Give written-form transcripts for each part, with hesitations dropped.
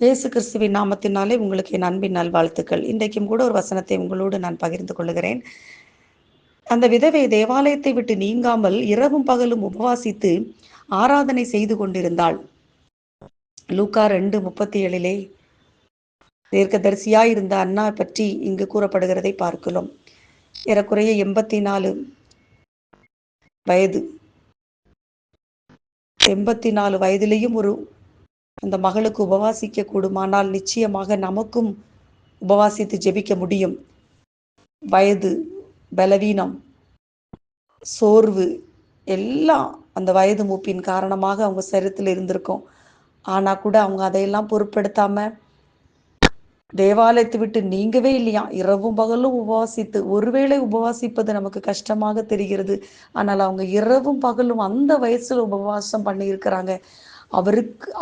இயேசு கிறிஸ்துவின் நாமத்தினாலே உங்களுக்கு என் அன்பின் நல்வாழ்த்துக்கள். இன்றைக்கும் கூட ஒரு வசனத்தை உங்களோடு நான் பகிர்ந்து கொள்கிறேன். அந்த விதவை தேவாலயத்தை விட்டு நீங்காமல் இரவும் பகலும் உபவாசித்து ஆராதனை செய்து கொண்டிருந்தாள். லூக்கா 2:37 தீர்க்கதரிசியாயிருந்த அன்னா பற்றி இங்கு கூறப்படுகிறதை பார்க்கிறோம். ஏறக்குறைய 84 வயது. 84 வயதிலேயும் அந்த மகளுக்கு உபவாசிக்க கூடுமானால் நிச்சயமாக நமக்கும் உபவாசித்து ஜெபிக்க முடியும். வயது, பலவீனம், சோர்வு எல்லாம் அந்த வயது மூப்பின் காரணமாக அவங்க சரீரத்தில் இருந்திருக்கும். ஆனால் கூட அவங்க அதையெல்லாம் பொருட்படுத்தாம தேவாலயத்தை விட்டு நீங்கவே இல்லையா. இரவும் பகலும் உபவாசித்து, ஒருவேளை உபவாசிப்பது நமக்கு கஷ்டமாக தெரிகிறது. ஆனால் அவங்க இரவும் பகலும் அந்த வயசுல உபவாசம் பண்ணியிருக்கிறாங்க.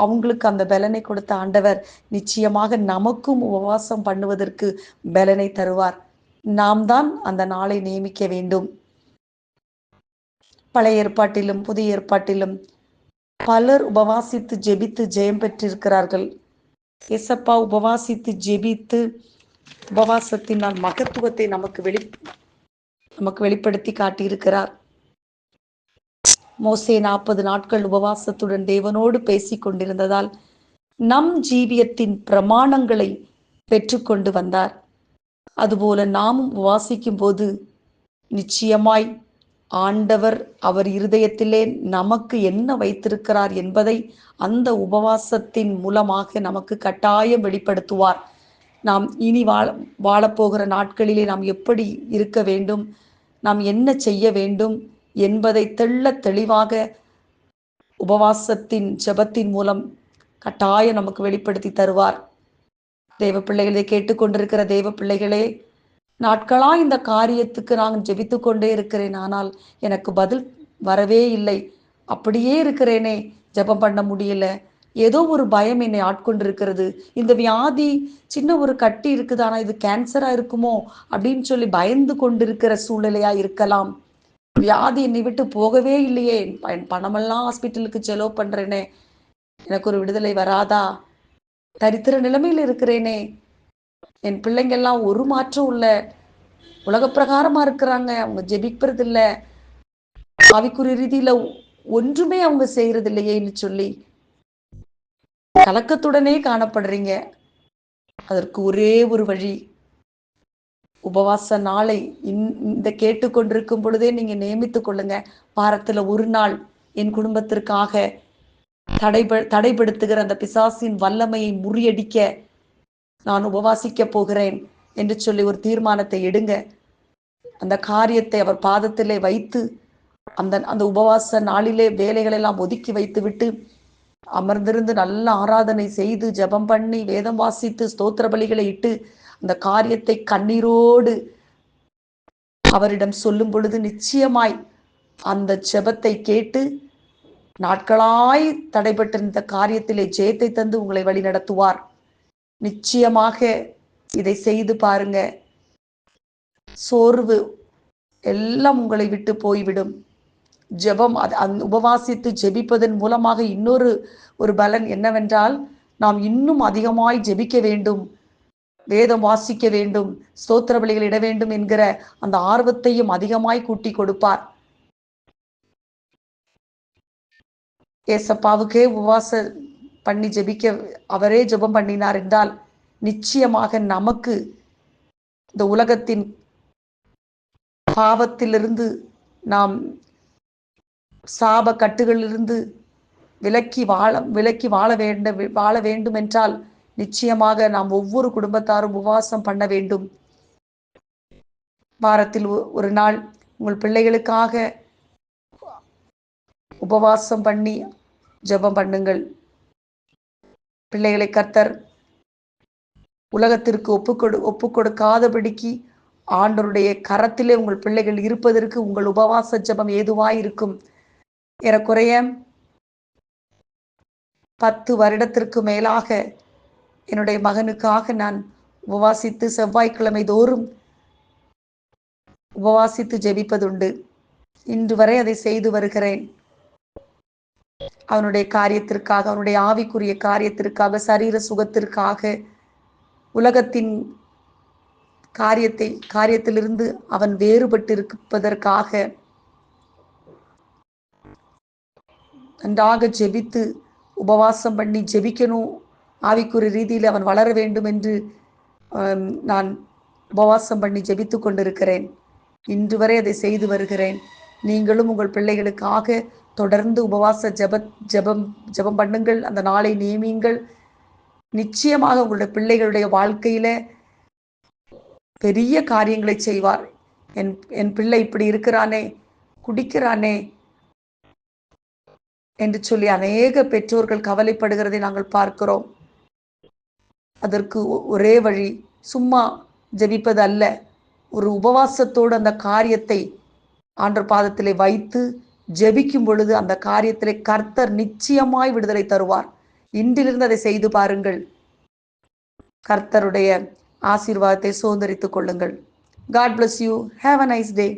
அவங்களுக்கு அந்த பலனை கொடுத்த ஆண்டவர் நிச்சயமாக நமக்கும் உபவாசம் பண்ணுவதற்கு பலனை தருவார். நாம் தான் அந்த நாளை நியமிக்க வேண்டும். பழைய ஏற்பாட்டிலும் புதிய ஏற்பாட்டிலும் பலர் உபவாசித்து ஜெபித்து ஜெயம் பெற்றிருக்கிறார்கள். ஏசப்பா உபவாசித்து ஜெபித்து உபவாசத்தினால் மகத்துவத்தை நமக்கு வெளிப்படுத்தி காட்டியிருக்கிறார். மோசே 40 நாட்கள் உபவாசத்துடன் தேவனோடு பேசி கொண்டிருந்ததால் நம் ஜீவியத்தின் பிரமாணங்களை பெற்றுக்கொண்டு வந்தார். அதுபோல நாமும் உபவாசிக்கும் போது நிச்சயமாய் ஆண்டவர் அவர் இருதயத்திலே நமக்கு என்ன வைத்திருக்கிறார் என்பதை அந்த உபவாசத்தின் மூலமாக நமக்கு கட்டாயம் வெளிப்படுத்துவார். நாம் இனி வாழப்போகிற நாட்களிலே நாம் எப்படி இருக்க வேண்டும், நாம் என்ன செய்ய வேண்டும் என்பதை தெளிவாக உபவாசத்தின் ஜெபத்தின் மூலம் கட்டாயம் நமக்கு வெளிப்படுத்தி தருவார். தேவ பிள்ளைகளை கேட்டுக்கொண்டிருக்கிற தேவ பிள்ளைகளே, நாட்களா இந்த காரியத்துக்கு நான் ஜெபித்து கொண்டே இருக்கிறேன், ஆனால் எனக்கு பதில் வரவே இல்லை, அப்படியே இருக்கிறேனே, ஜெபம் பண்ண முடியல, ஏதோ ஒரு பயம் என்னை ஆட்கொண்டிருக்கிறது, இந்த வியாதி சின்ன ஒரு கட்டி இருக்குது, ஆனால் இது கேன்சரா இருக்குமோ அப்படின்னு சொல்லி பயந்து கொண்டிருக்கிற சூழ்நிலையா இருக்கலாம். வியாதி என்னை விட்டு போகவே இல்லையே, பணமெல்லாம் ஹாஸ்பிட்டலுக்கு செலவு பண்றேனே, எனக்கு ஒரு விடுதலை வராதா, தரித்திர நிலைமையில் இருக்கிறேனே, என் பிள்ளைங்கள்லாம் ஒரு மாற்றம் உள்ள உலக பிரகாரமா இருக்கிறாங்க, அவங்க ஜெபிக்கிறது இல்ல, ஆவிக்குரிய ரீதியில ஒன்றுமே அவங்க செய்யறது இல்லையேன்னு சொல்லி கலக்கத்துடனே காணப்படுறீங்க. அதற்கு ஒரே ஒரு வழி, உபவாச நாளை இந்த கேட்டுக்கொண்டிருக்கும் பொழுதே நீங்க நியமித்துக் கொள்ளுங்க. வாரத்துல ஒரு நாள் என் குடும்பத்திற்காக தடைப்படுத்துகிற அந்த பிசாசின் வல்லமையை முறியடிக்க நான் உபவாசிக்க போகிறேன் என்று சொல்லி ஒரு தீர்மானத்தை எடுங்க. அந்த காரியத்தை அவர் பாதத்திலே வைத்து அந்த உபவாச நாளிலே வேலைகளெல்லாம் ஒதுக்கி வைத்து விட்டு அமர்ந்திருந்து நல்ல ஆராதனை செய்து ஜெபம் பண்ணி வேதம் வாசித்து ஸ்தோத்திர பலிகளை இட்டு அந்த காரியத்தை கண்ணீரோடு அவரிடம் சொல்லும் பொழுது நிச்சயமாய் அந்த ஜெபத்தை கேட்டு நாட்களாய் தடைபட்டிருந்த காரியத்திலே ஜெயத்தை தந்து உங்களை வழி நடத்துவார். நிச்சயமாக இதை செய்து பாருங்க. சோர்வு எல்லாம் உங்களை விட்டு போய்விடும். ஜெபம் உபவாசித்து ஜெபிப்பதன் மூலமாக இன்னொரு பலன் என்னவென்றால், நாம் இன்னும் அதிகமாய் ஜெபிக்க வேண்டும், வேதம் வாசிக்க வேண்டும், ஸ்தோத்திர பலிகள் இட வேண்டும் என்கிற அந்த ஆர்வத்தையும் அதிகமாய் கூட்டி கொடுப்பார். ஏசப்பாவுக்கே உபவாச பண்ணி ஜெபிக்க அவரே ஜெபம் பண்ணினார் என்றால் நிச்சயமாக நமக்கு இந்த உலகத்தின் பாவத்திலிருந்து நாம் சாப கட்டுகளிலிருந்து விலக்கி வாழ வேண்டும் என்றால் நிச்சயமாக நாம் ஒவ்வொரு குடும்பத்தாரும் உபவாசம் பண்ண வேண்டும். வாரத்தில் ஒரு நாள் உங்கள் பிள்ளைகளுக்காக உபவாசம் பண்ணி ஜெபம் பண்ணுங்கள். பிள்ளைகளை கர்த்தர் உலகத்திற்கு ஒப்பு கொடுக்காதபடிக்கு ஆண்டவருடைய கரத்திலே உங்கள் பிள்ளைகள் இருப்பதற்கு உங்கள் உபவாச ஜெபம் ஏதுவாய் இருக்கும். ஏறக்குறைய 10 வருடத்திற்கு மேலாக என்னுடைய மகனுக்காக நான் உபவாசித்து செவ்வாய்க்கிழமை தோறும் உபவாசித்து ஜெபிப்பதுண்டு. இன்று வரை அதை செய்து வருகிறேன். அவனுடைய காரியத்திற்காக, அவனுடைய ஆவிக்குரிய காரியத்திற்காக, சரீர சுகத்திற்காக, உலகத்தின் காரியத்திலிருந்து அவன் வேறுபட்டு இருப்பதற்காக நன்றாக ஜெபித்து உபவாசம் பண்ணி ஜெபிக்கணும். ஆவிக்குரிய ரீதியில் அவன் வளர வேண்டும் என்று நான் உபவாசம் பண்ணி ஜெபித்து கொண்டிருக்கிறேன். இன்று வரை அதை செய்து வருகிறேன். நீங்களும் உங்கள் பிள்ளைகளுக்காக தொடர்ந்து உபவாச ஜெபம் பண்ணுங்கள். அந்த நாளை நியமியுங்கள். நிச்சயமாக உங்களுடைய பிள்ளைகளுடைய வாழ்க்கையில பெரிய காரியங்களை செய்வார். என் பிள்ளை இப்படி இருக்கிறானே, குடிக்கிறானே என்று சொல்லி அநேக பெற்றோர்கள் கவலைப்படுகிறதை நாங்கள் பார்க்கிறோம். அதற்கு ஒரே வழி சும்மா ஜெபிப்பது அல்ல, ஒரு உபவாசத்தோடு அந்த காரியத்தை ஆண்டவர் பாதத்திலே வைத்து ஜெபிக்கும் பொழுது அந்த காரியத்திலே கர்த்தர் நிச்சயமாய் விடுதலை தருவார். இன்றிலிருந்து அதை செய்து பாருங்கள். கர்த்தருடைய ஆசீர்வாதத்தை சுதந்தரித்துக் கொள்ளுங்கள். God bless you. Have a nice day.